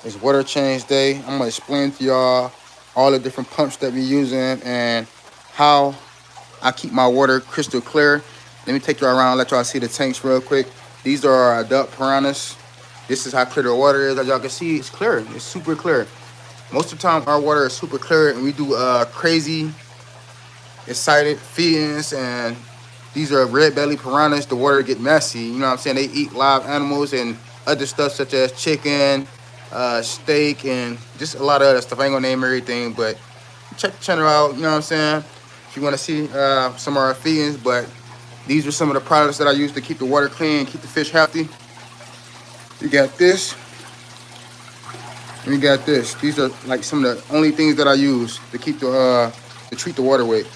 It's water change day. I'm gonna explain to y'all all the different pumps that we using and how I keep my water crystal clear. Let me take you around, let y'all see the tanks real quick. These are our adult piranhas. This is how clear the water is. As y'all can see, it's clear. It's super clear. Most of the time, our water is super clear, and we do crazy, excited feedings. And these are red belly piranhas. The water get messy. You know what I'm saying? They eat live animals and other stuff such as chicken, steak, and just a lot of other stuff. I ain't gonna name everything, but check the channel out. You know what I'm saying? If you want to see some of our feedings, but these are some of the products that I use to keep the water clean, keep the fish healthy. You got this, and you got this. These are like some of the only things that I use to keep the to treat the water with.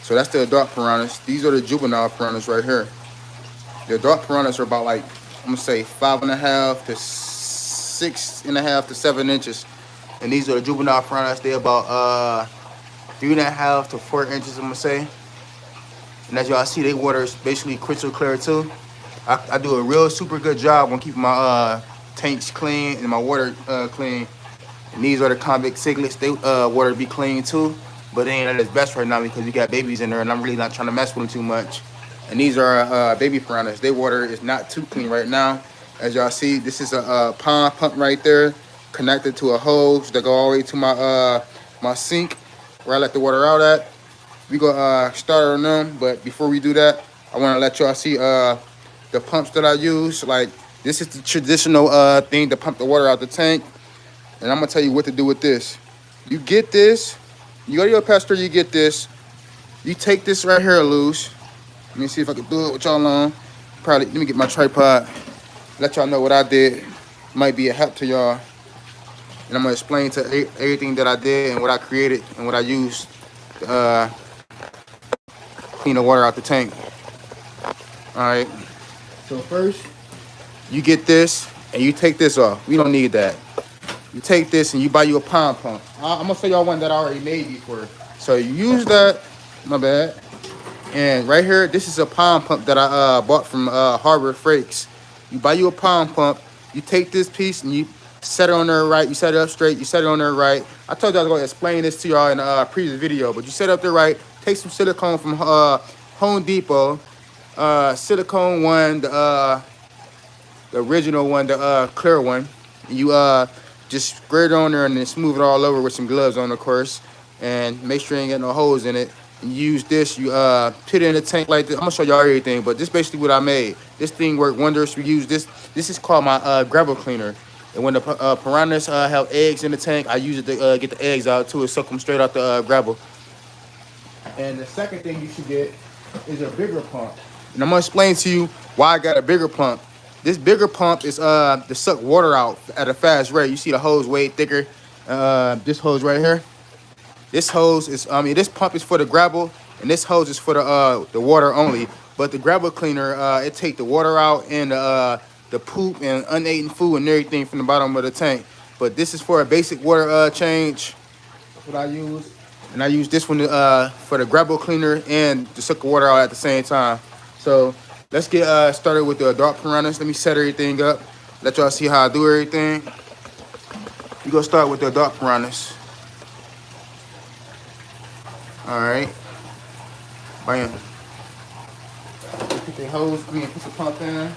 So that's the adult piranhas. These are the juvenile piranhas right here. The adult piranhas are about like I'm gonna say 5.5 to 6.5 to 7 inches, and these are the juvenile piranhas. They're about 3.5 to 4 inches. I'm gonna say. And as y'all see, they water is basically crystal clear too. I do a real super good job on keeping my tanks clean and my water clean. And these are the convict cichlids. They water be clean too, but they ain't at its best right now because we got babies in there, and I'm really not trying to mess with them too much. And these are baby piranhas. Their water is not too clean right now. As y'all see, this is a pond pump right there, connected to a hose that go all the way to my sink where I let the water out at. We go start on them, but before we do that, I want to let y'all see the pumps that I use. Like this is the traditional thing to pump the water out the tank, and I'm gonna tell you what to do with this. You get this, you go to your pet store, you get this. You take this right here loose. Let me see if I can do it with y'all on. Probably let me get my tripod. Let y'all know what I did. Might be a help to y'all, and I'm gonna explain to everything that I did and what I created and what I used to clean the water out the tank. All right. So first, you get this and you take this off. We don't need that. You take this and you buy you a pond pump. I'm gonna show y'all one that I already made before. So you use that. My bad. And right here, this is a pond pump that I bought from Harbor Freights. You buy you a pond pump. You take this piece and you set it on there right. You set it up straight. You set it on there right. I told you I was gonna explain this to y'all in a previous video, but you set it up there right. Take some silicone from Home Depot. Silicone one, the original one, the clear one. You just spray it on there and then smooth it all over with some gloves on, of course, and make sure you ain't got no holes in it. And you use this, you put it in the tank like this. I'm gonna show y'all everything, but this is basically what I made. This thing worked wonders. We use this. This is called my gravel cleaner. And when the piranhas have eggs in the tank, I use it to get the eggs out too. It suck them straight out the gravel. And the second thing you should get is a bigger pump. And I'm gonna explain to you why I got a bigger pump. This bigger pump is to suck water out at a fast rate. You see the hose way thicker. This hose right here. This hose is this pump is for the gravel, and this hose is for the water only. But the gravel cleaner it take the water out and the poop and uneaten food and everything from the bottom of the tank. But this is for a basic water change. That's what I use. And I use this one for the gravel cleaner and to suck the water out at the same time. So let's get started with the adult piranhas. Let me set everything up. Let y'all see how I do everything. We gonna start with the adult piranhas. All right. Bam. Put the hose, put the pump in.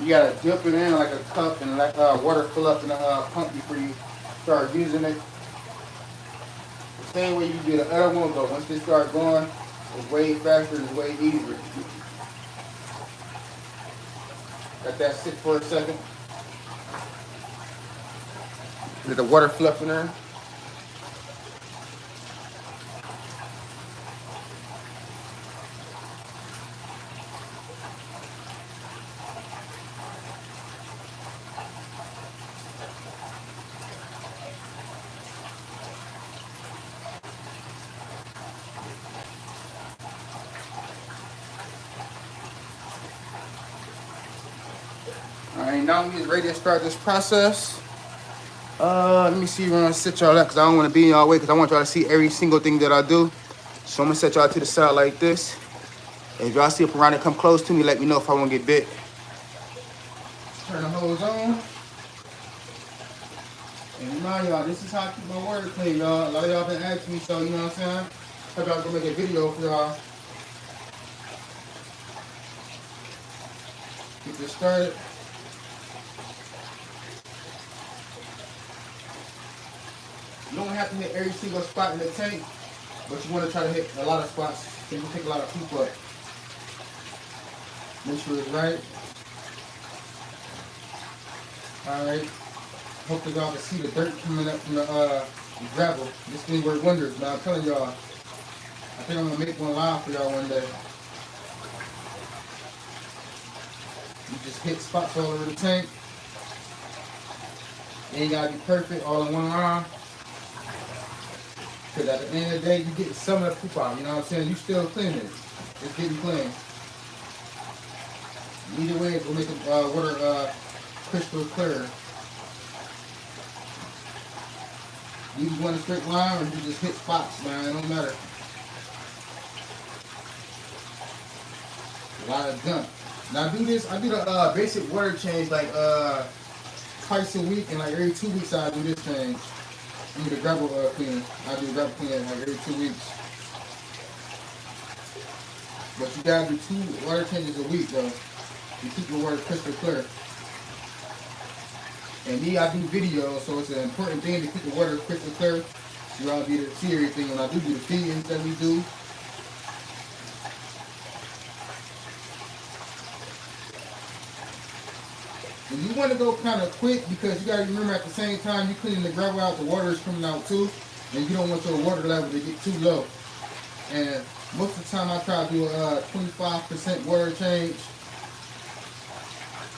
You gotta dip it in like a cup and let water fill up in the pump before you start using it. The same way you do the other one, but once they start going, it's way faster and it's way easier. Let that sit for a second. Let the water fluff in there. All right, now we ready to start this process. Let me see where I'm gonna sit y'all at because I don't want to be in y'all way because I want y'all to see every single thing that I do. So I'm gonna set y'all to the side like this. If y'all see a piranha come close to me, let me know if I want to get bit. Turn the hose on. And remind y'all, this is how I keep my water clean, y'all. A lot of y'all been asking me, so you know what I'm saying? Hope y'all gonna make a video for y'all. Get this started. You don't have to hit every single spot in the tank, but you want to try to hit a lot of spots so you can take a lot of poop up. Make sure it's right. Alright. Hopefully y'all can see the dirt coming up from the gravel. This thing works wonders, man. I'm telling y'all. I think I'm going to make one live for y'all one day. You just hit spots all over the tank. You ain't got to be perfect all in one line. Because at the end of the day, you get some of the poop out. You know what I'm saying? You still clean it. It's getting clean. Either way, it will make the water crystal clear. You just want a straight line or you just hit spots, man. It don't matter. A lot of gunk. Now I do this. I do the basic water change like twice a week, and like every 2 weeks I do this change. I do the gravel clean. I do gravel clean like every 2 weeks. But you gotta do 2 water changes a week, though. You keep your water crystal clear. And me, I do videos, so it's an important thing to keep the water crystal clear. So y'all be able to see everything when I do the feedings that we do. And you want to go kind of quick because you got to remember at the same time you cleaning the gravel out, the water is coming out too. And you don't want your water level to get too low. And most of the time I try to do a 25% water change.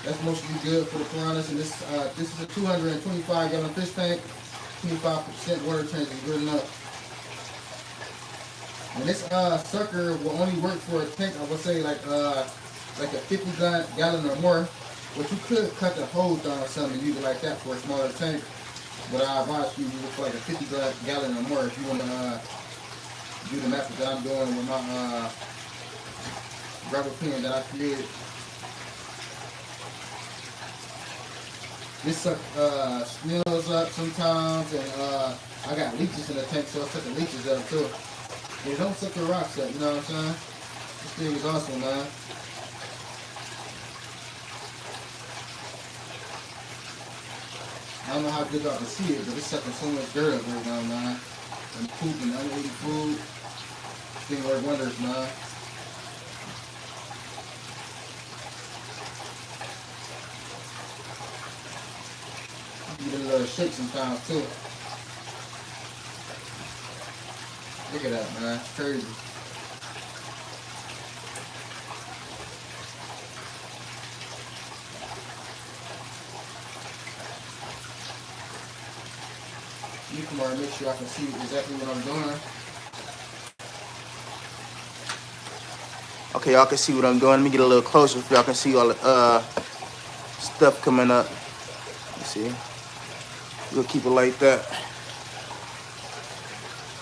That's mostly good for the piranhas. And this is a 225 gallon fish tank. 25% water change is good enough. And this sucker will only work for a tank, I would say like a 50 gallon or more. But you could cut the hose down or something and use it like that for a smaller tank. But I advise you use it for like a 50 gallon or more if you want to do the method that I'm doing with my rubber pen that I created. This suck snails up sometimes, and I got leeches in the tank, so I suck the leeches up too. They don't suck the rocks up, you know what I'm saying? This thing is awesome, man. I don't know how good y'all can see it, but it's sucking so much dirt up right now, man. And poop and uneaten food. This thing works wonders, man. Give it a little shake sometimes too. Look at that, man. It's crazy. You come over and make sure I can see exactly what I'm doing. Okay, y'all can see what I'm doing. Let me get a little closer so y'all can see all the stuff coming up. You see? We'll keep it like that.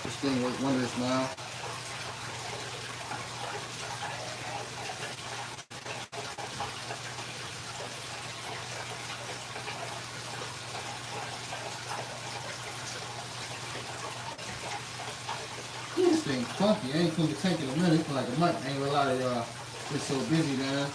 This thing works wonders now. This thing's funky. I ain't cleaned the tank in a minute. It's like a month. I ain't gonna lie to y'all. It's so busy, man.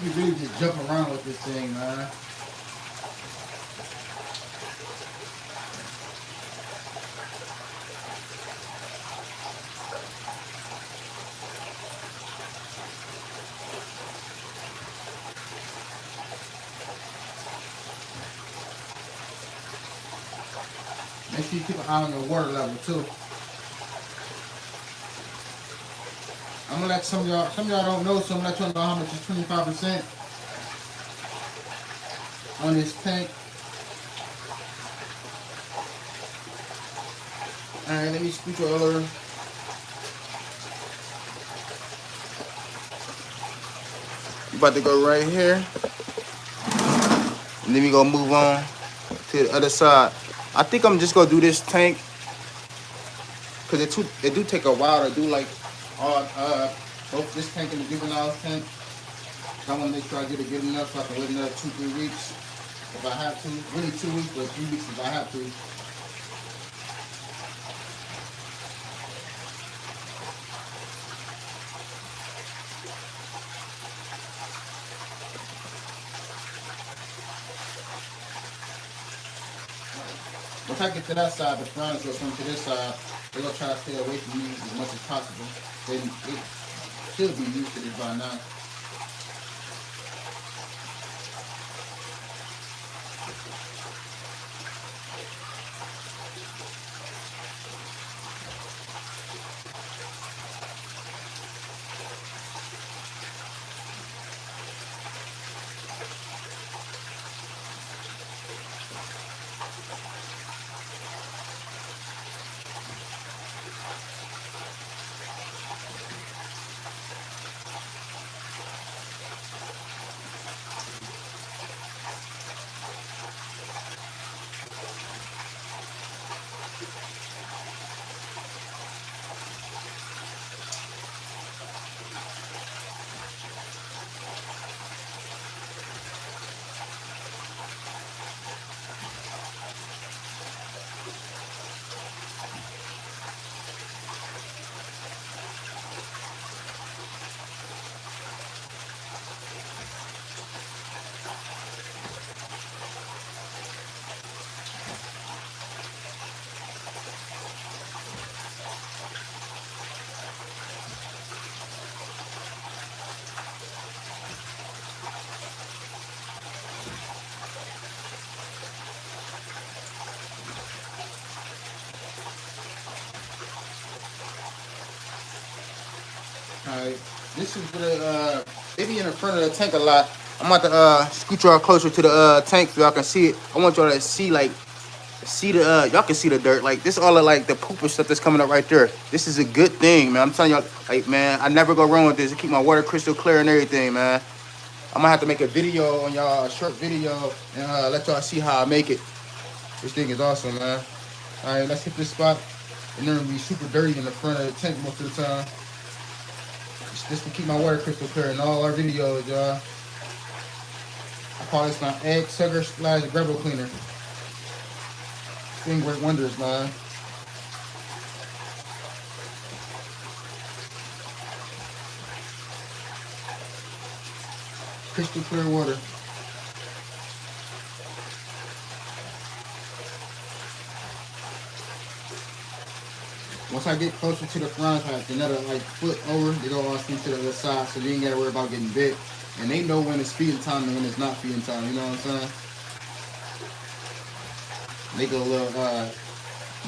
You really just jump around with this thing, man. Make sure you keep an eye on your water level too. I'm gonna let some of y'all don't know, so I'm gonna let y'all know how much is 25% on this tank. Alright, let me scoot your other. You about to go right here. And then we gonna move on to the other side. I think I'm just gonna do this tank because it do take a while to do like all both this tank and the juvenile tank. So I want to make sure I get it good enough so I can wait another 2-3 weeks if I have to. Really 2 weeks, but 3 weeks if I have to. Once I get to that side, the piranhas will come to this side. They're gonna try to stay away from me as much as possible. They should be used to this by now. Alright, this is where they be in the front of the tank a lot. I'm about to scoot y'all closer to the tank so y'all can see it. I want y'all to see the y'all can see the dirt. Like this all of like the poop and stuff that's coming up right there. This is a good thing, man. I'm telling y'all, like man, I never go wrong with this. I keep my water crystal clear and everything, man. I'm gonna have to make a video on y'all, a short video, and let y'all see how I make it. This thing is awesome, man. Alright, let's hit this spot. And then it'll be super dirty in the front of the tank most of the time. Just to keep my water crystal clear in all our videos, y'all. I call this my egg sucker / grubber cleaner. This thing works wonders, man. Crystal clear water. Once I get closer to the front, I have another like foot over, they go all to the other side, so you ain't gotta worry about getting bit. And they know when it's feeding time and when it's not feeding time, you know what I'm saying? They get a little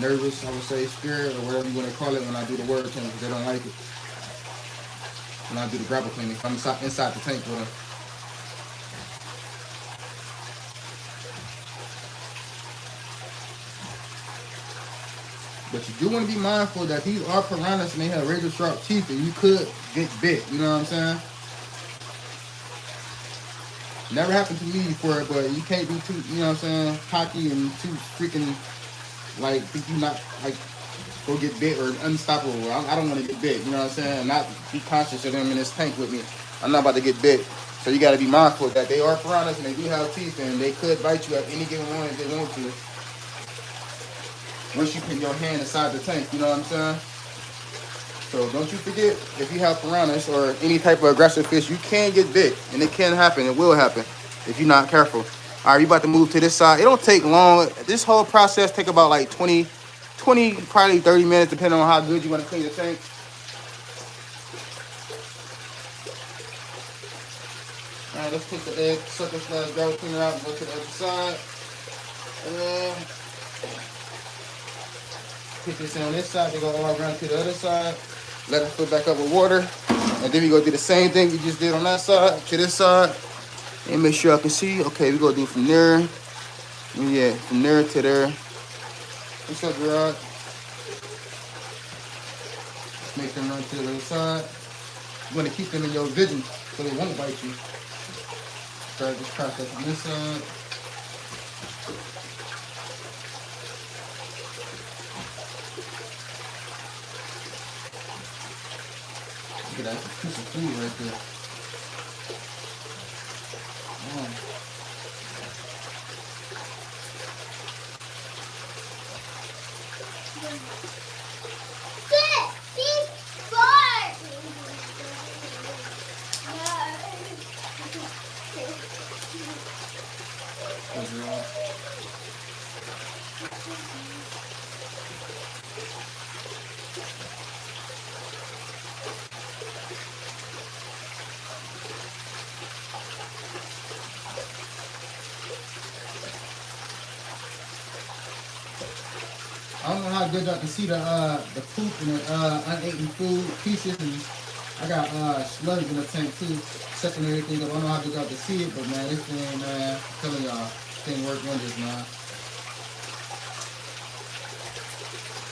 nervous, I would say, scared, or whatever you want to call it when I do the water tank, because they don't like it. When I do the grapple cleaning, I'm inside the tank with them. But you do want to be mindful that these are piranhas and they have razor sharp teeth and you could get bit, you know what I'm saying? Never happened to me before, but you can't be too, you know what I'm saying, cocky and too freaking, like, think you not, like, go get bit or unstoppable. I don't want to get bit, you know what I'm saying? Not be conscious of them in this tank with me. I'm not about to get bit. So you got to be mindful that they are piranhas and they do have teeth and they could bite you at any given moment if they want to. Once you put your hand inside the tank, you know what I'm saying? So don't you forget, if you have piranhas or any type of aggressive fish, you can get bit, and it can happen. It will happen if you're not careful. All right, we about to move to this side. It don't take long. This whole process take about like 20, probably 30 minutes, depending on how good you want to clean the tank. All right, let's take the egg sucker / garlic cleaner out and go to the other side. And then put this on this side. We go all around to the other side. Let it fill back up with water. And then we go do the same thing we just did on that side to this side. And make sure I can see. Okay, we go do from there. Yeah, from there to there. What's up, Gerard? Make them run to the other side. You want to keep them in your vision so they won't bite you. Start this process on this side. Look at that, that's a piece of food right there. I don't know how good y'all can see the poop and the uneaten food pieces, and I got sludge in the tank too, sucking everything up. I don't know how good y'all can see it, but man, this thing, man, I'm telling y'all, this thing work wonders, man.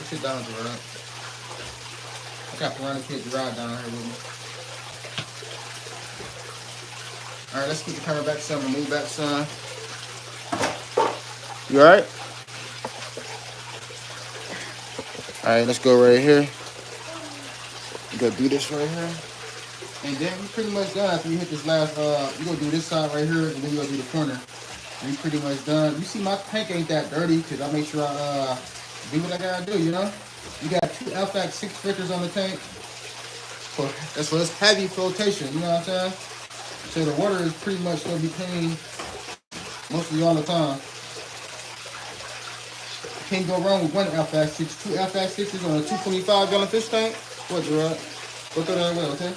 Sit down, Gerard. I got Piranha Kid Gerard down here with me. All right, let's keep the camera back some and move back some. You all right? All right, let's go right here. You go do this right here. And then we pretty much done after you hit this last, you gonna do this side right here, and then you gonna do the corner. And we pretty much done. You see my tank ain't that dirty, because I make sure I do what I gotta do, you know? You got 2 LFAX 6 filters on the tank. That's for this heavy flotation, you know what I'm saying? So the water is pretty much gonna be clean mostly all the time. Can't go wrong with 1 LFAX 6. 2 LFAX 6s on a 225 gallon fish tank. What, Gerard? Go throw that away, okay?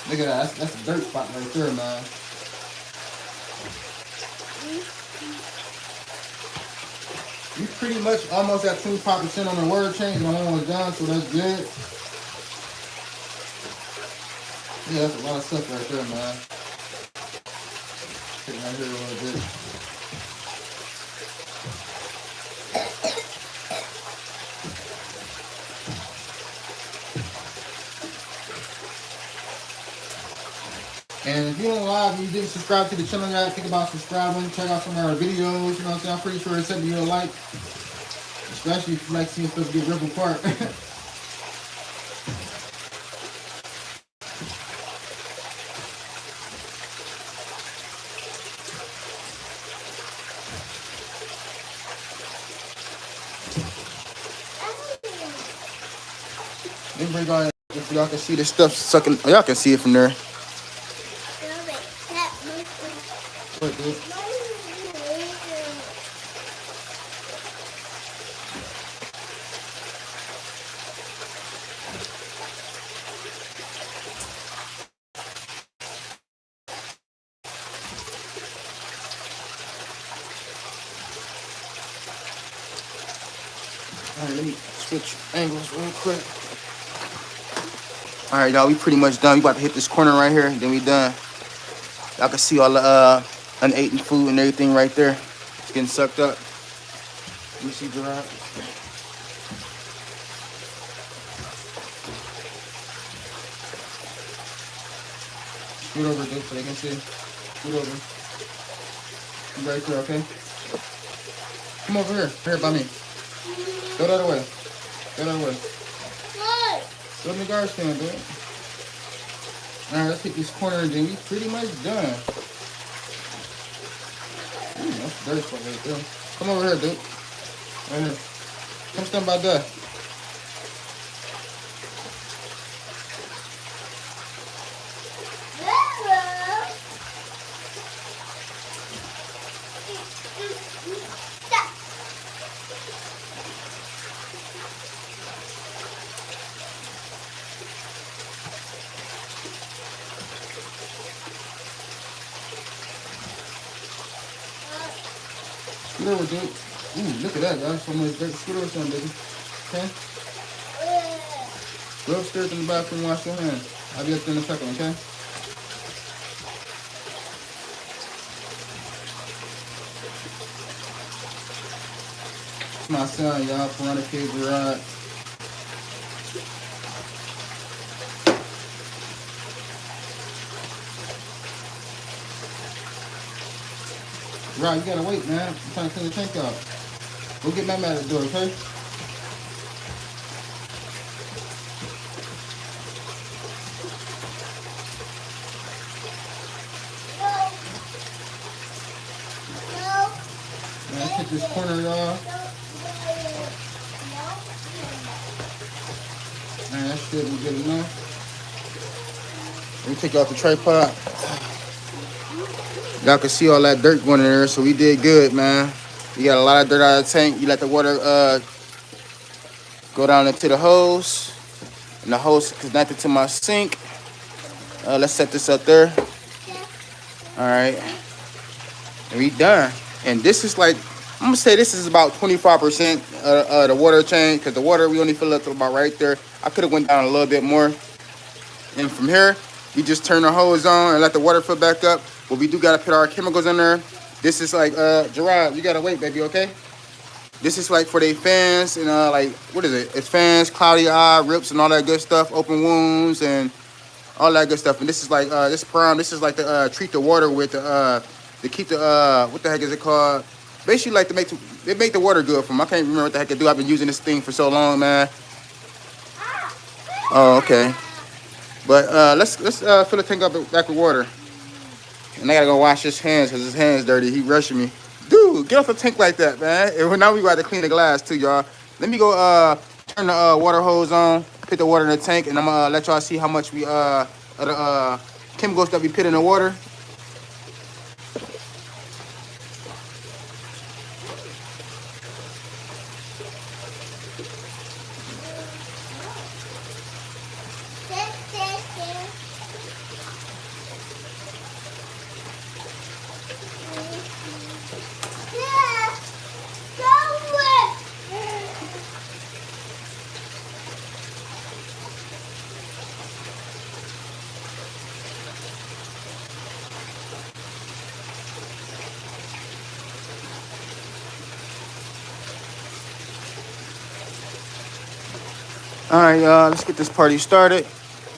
Look at that. That's a dirt spot right there, man. You pretty much almost at 25% on the word change. My one was done, so that's good. Yeah, that's a lot of stuff right there, man. Sitting right here a little bit. And if you don't live and you didn't subscribe to the channel yet, think about subscribing. Check out some of our videos, you know what I'm saying? I'm pretty sure it's something you'll like. Especially if you like seeing stuff get ripped apart. Let me bring on if y'all can see the stuff sucking. Oh, y'all can see it from there. What, dude? All right, let me switch angles real quick. All right, y'all, we pretty much done. We about to hit this corner right here, then we done. Y'all can see all the uneaten food and everything right there. It's getting sucked up. Let me see, Gerard. Scoot over, dude, so they can see. Scoot over. You right there, okay? Come over here. Here, by me. Go that way. Go that way. Go in the garbage can, dude. Alright, let's hit this corner and then we pretty much done. Ooh, that's a dirty spot right there. Come over here, dude. Right here. Come stand by that. Scoot over, dude. Ooh, look at that, y'all. So much dirt. Scoot over, son, baby. Okay? Go upstairs in the bathroom, wash your hands. I'll be up there in a second, okay? It's my son, y'all. Piranha Kid Gerard. Gerard, you gotta wait, man. I'm trying to clean the tank out. Go get Mama at the door, okay? Man, take this corner, y'all. Man, that should be good enough. Let me take out the tripod. Y'all can see all that dirt going in there, so we did good, man. You got a lot of dirt out of the tank. You let the water go down into the hose, and the hose is connected to my sink. Let's set this up there. All right, and we done. And this is like, I'm gonna say this is about 25% of the water change, because the water we only fill up to about right there. I could have went down a little bit more. And from here, we just turn the hose on and let the water fill back up. But we do gotta put our chemicals in there. This is like, Gerard, you gotta wait, baby, okay? This is like for the fans and like, what is it? It's fans, cloudy eye, rips, and all that good stuff, open wounds and all that good stuff. And this is like, this prime, this is like to treat the water with, to keep the, what the heck is it called? Basically like to make, they make the water good for them. I can't remember what the heck to do. I've been using this thing for so long, man. Oh, okay. But let's fill the tank up back with water. And I gotta go wash his hands because his hands dirty. He rushing me. Dude, get off the tank like that, man. And now we got to clean the glass too, y'all. Let me go turn the water hose on, put the water in the tank, and I'm gonna let y'all see how much we of the chemicals that we put in the water. All right, y'all, let's get this party started.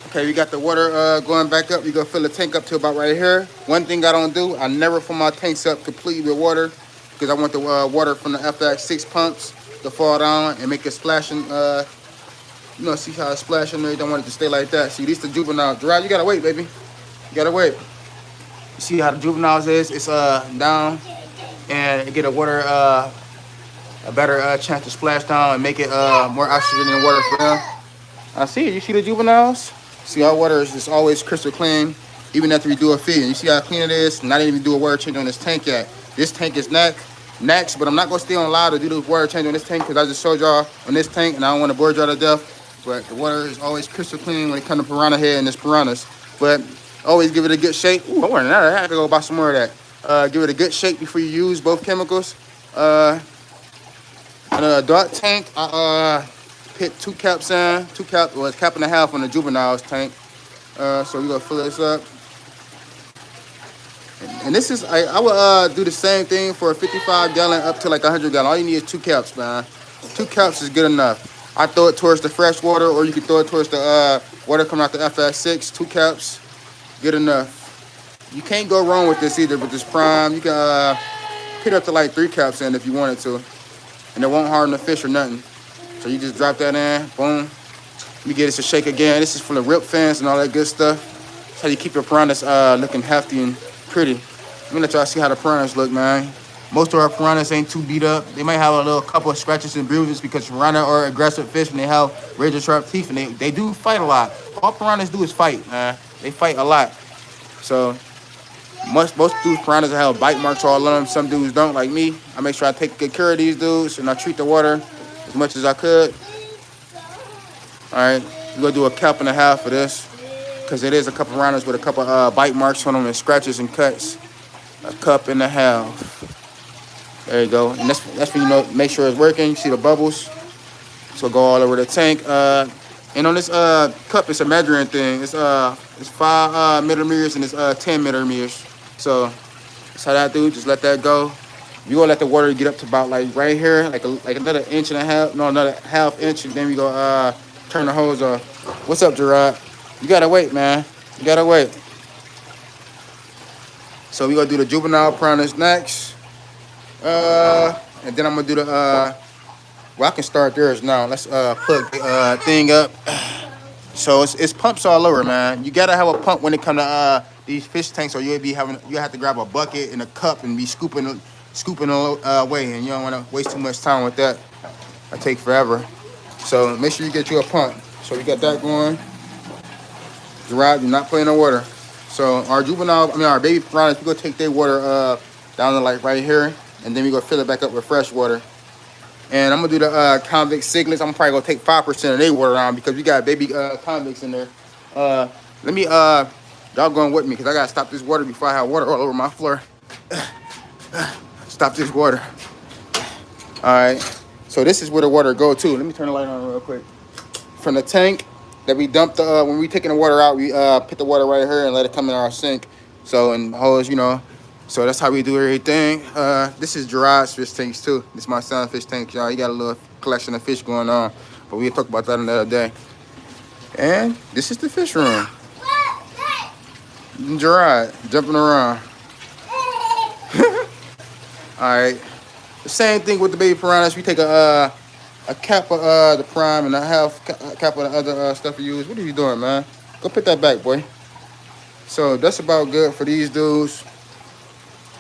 Okay, we got the water going back up. We gonna fill the tank up to about right here. One thing I don't do, I never fill my tanks up completely with water because I want the water from the FX6 pumps to fall down and make it splashing. You know, see how it's splashing there? You don't want it to stay like that. See, these the juveniles. Gerard, you gotta wait, baby. You gotta wait. You see how the juveniles is? It's down and get a water a better chance to splash down and make it more oxygen in water for them. I see it. You see the juveniles? See, our water is just always crystal clean, even after we do a feed. And you see how clean it is? Not even do a water change on this tank yet. This tank is next, but I'm not gonna stay on live to do the water change on this tank because I just showed y'all on this tank, and I don't want to bore y'all to death. But the water is always crystal clean when it comes to piranha head and this piranhas. But always give it a good shake. Ooh, I have to go buy some more of that. Give it a good shake before you use both chemicals. In an adult tank, I put 2 caps in, well, it's cap and a half on the juveniles tank. So we're gonna fill this up. And this is, I would do the same thing for a 55 gallon up to like 100 gallon. All you need is 2 caps, man. 2 caps is good enough. I throw it towards the fresh water, or you can throw it towards the water coming out the FS6. 2 caps, good enough. You can't go wrong with this either, with this prime. You can put up to like 3 caps in if you wanted to. And it won't harm the fish or nothing. So you just drop that in, boom. Let me get this a shake again. This is from the rip fins and all that good stuff. That's how you keep your piranhas looking hefty and pretty. Let me let y'all see how the piranhas look, man. Most of our piranhas ain't too beat up. They might have a little couple of scratches and bruises because piranha are aggressive fish and they have razor sharp teeth and they do fight a lot. All piranhas do is fight, man. They fight a lot. So most dudes piranhas have bite marks all on them. Some dudes don't, like me. I make sure I take good care of these dudes and I treat the water as much as I could. All right, we're gonna do a cap and a half for this because it is a couple piranhas with a couple bite marks on them and scratches and cuts. A cup and a half. There you go. And that's when you know, make sure it's working. You see the bubbles. So go all over the tank. And on this cup, it's a measuring thing. It's 5 millimeters and it's 10 millimeters. So that's how that do. Just let that go. You gonna let the water get up to about like right here, like another inch and a half. No, another half inch, and then we go turn the hose off. What's up, Gerard? You gotta wait, man. You gotta wait. So we gonna do the juvenile piranhas next. And then I'm gonna do the well, I can start theirs now. Let's plug the thing up. So it's pumps all over, man. You gotta have a pump when it come to these fish tanks, or you have to grab a bucket and a cup and be scooping away, and you don't want to waste too much time with that. That take forever. So make sure you get you a pump. So we got that going. Gerard, do not play in the water. So our baby piranhas, we gonna take their water down to like right here, and then we gonna fill it back up with fresh water. And I'm gonna do the convict cichlids. I'm probably gonna take 5% of their water around because we got baby convicts in there. Let me y'all going with me because I gotta stop this water before I have water all over my floor. Stop this water. All right. So this is where the water go to. Let me turn the light on real quick. From the tank that we dumped when we taking the water out, we put the water right here and let it come in our sink. So and hose, you know. So that's how we do everything. This is Gerard's fish tanks too. This is my son's fish tank, y'all. He got a little collection of fish going on, but we'll talk about that another day. And this is the fish room. Gerard jumping around. All right. The same thing with the baby piranhas. We take a cap of the prime and a half cap of the other stuff we use. What are you doing, man? Go put that back, boy. So that's about good for these dudes.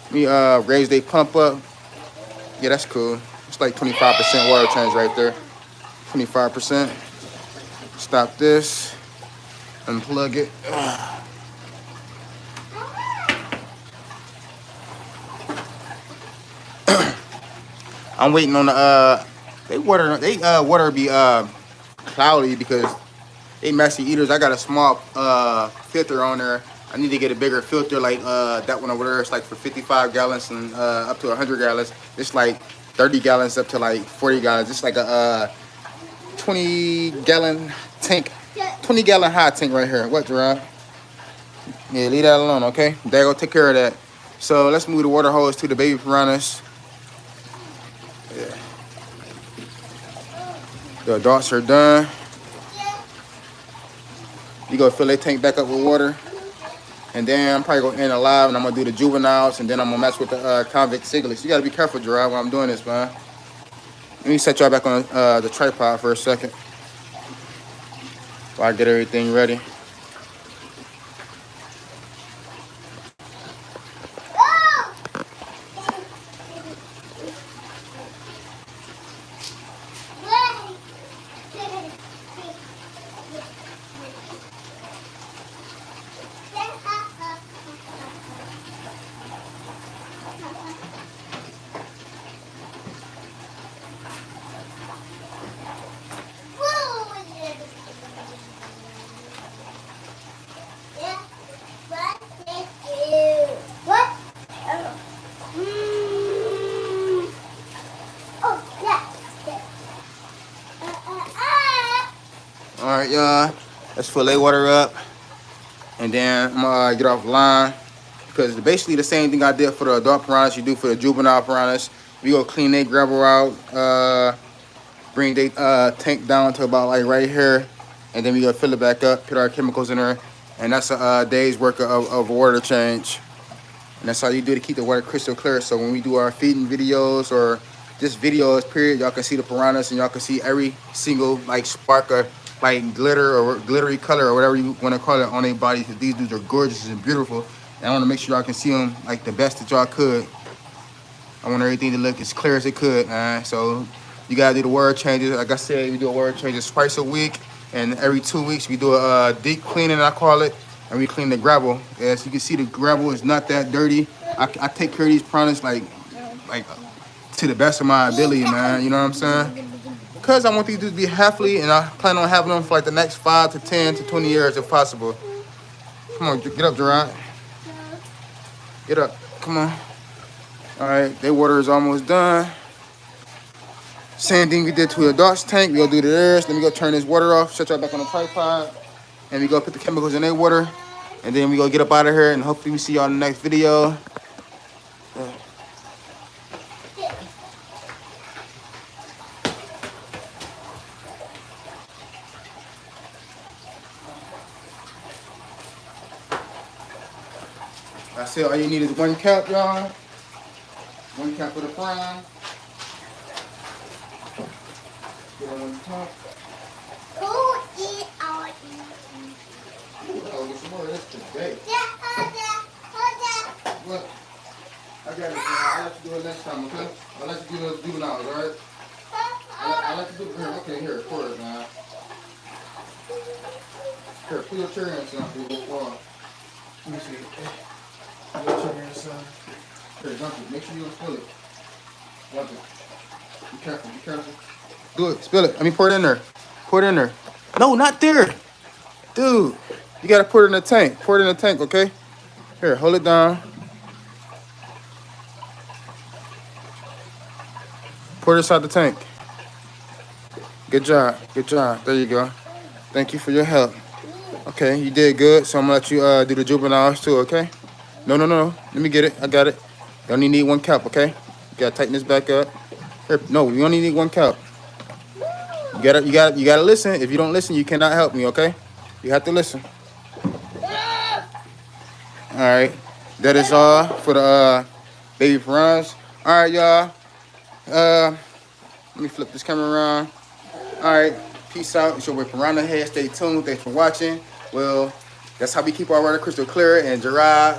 We raise they pump up. Yeah, that's cool. It's like 25% water change right there. 25%. Stop this. Unplug it. I'm waiting on the they water be cloudy because they messy eaters. I got a small filter on there. I need to get a bigger filter like that one over there. It's like for 55 gallons and up to 100 gallons. It's like 30 gallons up to like 40 gallons. It's like a 20-gallon tank, 20-gallon high tank right here. What, Gerard? Yeah, leave that alone, okay? There go, take care of that. So let's move the water hose to the baby piranhas. Yeah. The adults are done. You go fill their tank back up with water. And then I'm probably gonna end it live, and I'm gonna do the juveniles, and then I'm gonna mess with the convict cichlids. You gotta be careful, Gerard, while I'm doing this, man. Let me set y'all back on the tripod for a second while I get everything ready. All right, y'all. Let's fill their water up, and then I'm gonna get off the line because it's basically the same thing I did for the adult piranhas you do for the juvenile piranhas. We go clean their gravel out, bring their tank down to about like right here, and then we go fill it back up, put our chemicals in there, and that's a day's worth of water change. And that's how you do to keep the water crystal clear. So when we do our feeding videos or just videos, period, y'all can see the piranhas and y'all can see every single like spark or like glitter or glittery color or whatever you want to call it on their bodies. Because these dudes are gorgeous and beautiful. And I want to make sure y'all can see them like the best that y'all could. I want everything to look as clear as it could, man. So you gotta do the water changes. Like I said, we do a water changes twice a week, and every 2 weeks we do a deep cleaning, I call it, and we clean the gravel. As you can see, the gravel is not that dirty. I take care of these piranhas like to the best of my ability, man. You know what I'm saying? Because I want these dudes to be healthy, and I plan on having them for like the next 5 to 10 to 20 years if possible. Come on, get up, Gerard. Get up. Come on. All right, their water is almost done. Same thing we did to the adult's tank. We gonna do to theirs. Then we go turn this water off, shut y'all back on the tripod, and we go put the chemicals in their water, and then we go get up out of here. And hopefully we see y'all in the next video. I said all you need is 1 cup, y'all. 1 cup of the prime. Get on 1 cup. Oh, get some more of this today. What? I got it, man. I'll let you do it next time, okay? I'll let you do those juveniles, all right? I'll let you do it. Here, okay, here, pour it, man. Here, put your cherry in something. Let me see. Put your cherry in something. Here, dump it. Make sure you don't spill it. Dump it. Be careful, be careful. Do it, spill it. I mean, pour it in there. Pour it in there. No, not there. Dude, you gotta pour it in the tank. Pour it in the tank, okay? Here, hold it down. Pour this out the tank. Good job, good job. There you go. Thank you for your help. Okay, you did good. So I'm gonna let you do the juveniles too, okay? No. Let me get it. I got it. You only need 1 cup, okay? You gotta tighten this back up. Here, no, you only need 1 cup. You gotta listen. If you don't listen, you cannot help me, okay? You have to listen. All right, that is all for the baby piranhas. All right, y'all. Let me flip this camera around. All right, peace out. It's your boy Piranha here. Stay tuned. Thanks for watching. Well, that's how we keep our water crystal clear. And Gerard,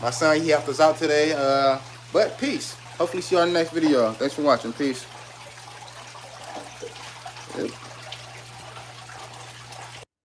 my son, he helped us out today. But peace. Hopefully see you on the next video. Thanks for watching. Peace.